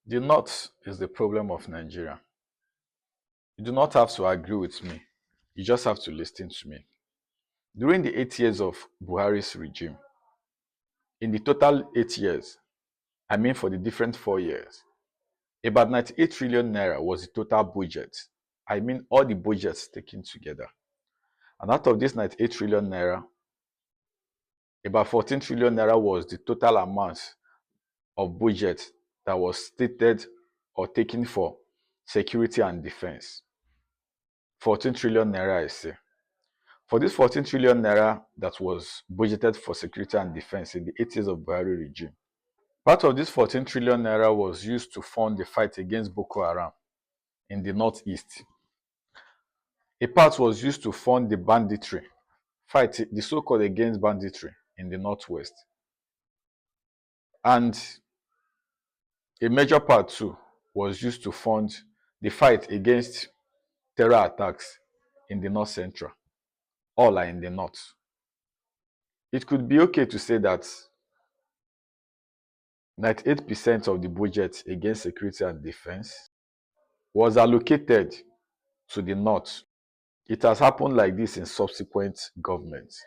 The North is the problem of Nigeria. You do not have to agree with me. You just have to listen to me. During the 8 years of Buhari's regime, in the total 8 years, I mean for the different 4 years, about 98 trillion naira was the total budget. I mean all the budgets taken together. And out of this 98 trillion naira, about 14 trillion naira was the total amount of budget that was stated or taken for security and defense. 14 trillion naira, I say. For this 14 trillion naira that was budgeted for security and defense in the 8 years of Buhari regime, part of this 14 trillion naira was used to fund the fight against Boko Haram in the northeast. A part was used to fund the banditry, fight the so-called against banditry in the northwest. And a major part too was used to fund the fight against terror attacks in the north central. All are in the north. It could be okay to say that 98% of the budget against security and defense was allocated to the north. It has happened like this in subsequent governments.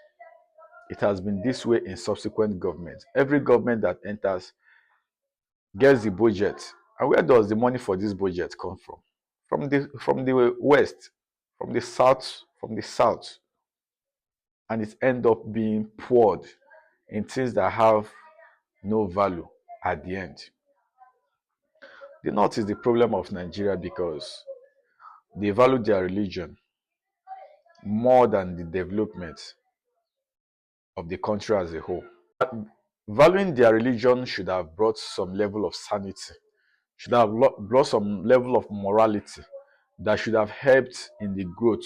It has been this way in subsequent governments. Every government that enters gets the budget. And where does the money for this budget come from? From the west, from the south. And it ends up being poured in things that have no value at the end. The north is the problem of Nigeria because they value their religion more than the development of the country as a whole. Valuing their religion should have brought some level of sanity, should have brought some level of morality that should have helped in the growth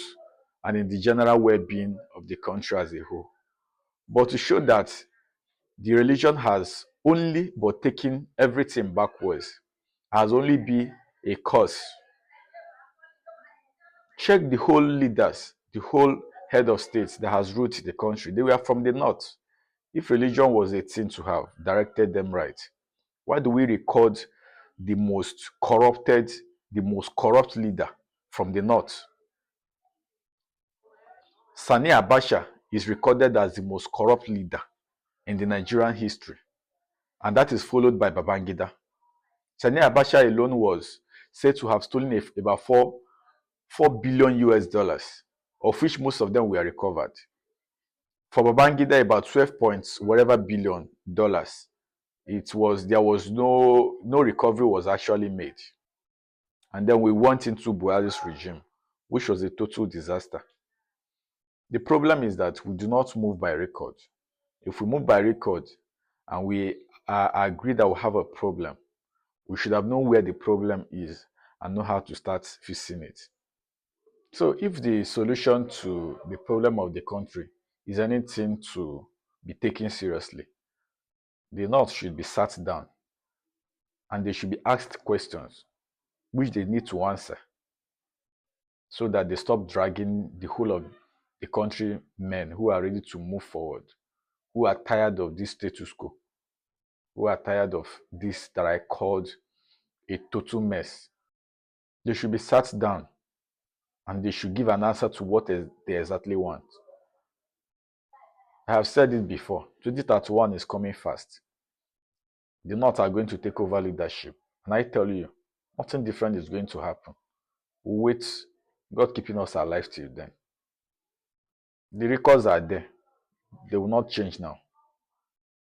and in the general well-being of the country as a whole. But to show that the religion has only but taken everything backwards, has only been a cause. Check the whole leaders, the whole head of states that has ruled the country. They were from the north. If religion was a thing to have directed them right, why do we record the most corrupt leader from the north? Sani Abacha is recorded as the most corrupt leader in the Nigerian history, and that is followed by Babangida. Sani Abacha alone was said to have stolen about 4 billion US dollars, of which most of them were recovered. For Babangida, about 12 points whatever billion dollars. There was no recovery was actually made. And then we went into Buhari's regime, which was a total disaster. The problem is that we do not move by record. If we move by record and we agree that we have a problem, we should have known where the problem is and know how to start fixing it. So if the solution to the problem of the country is anything to be taken seriously, the North should be sat down and they should be asked questions which they need to answer so that they stop dragging the whole of the country men who are ready to move forward, who are tired of this status quo, who are tired of this that I called a total mess. They should be sat down and they should give an answer to what they exactly want. I have said it before, 2031 is coming fast. The North are going to take over leadership. And I tell you, nothing different is going to happen. We'll wait, God keeping us alive till then. The records are there. They will not change now.